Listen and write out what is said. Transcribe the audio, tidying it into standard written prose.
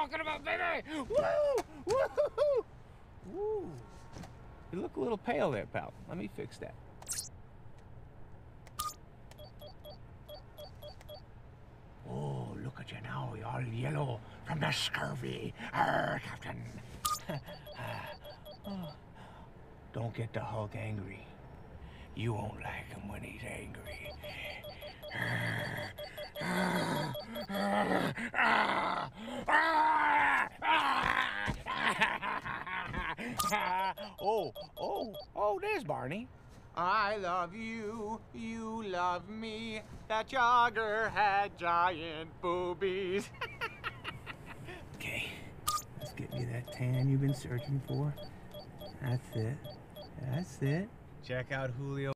talking about, baby. Woo! Woo! Woo! You look a little pale there, pal. Let me fix that. Oh, look at you now. You're all yellow from the scurvy. Arr, Captain. Don't get the Hulk angry. You won't like him when he's angry. Oh, there's Barney. I love you, you love me. That jogger had giant boobies. Okay, let's get you that tan you've been searching for. That's it. That's it. Check out Julio.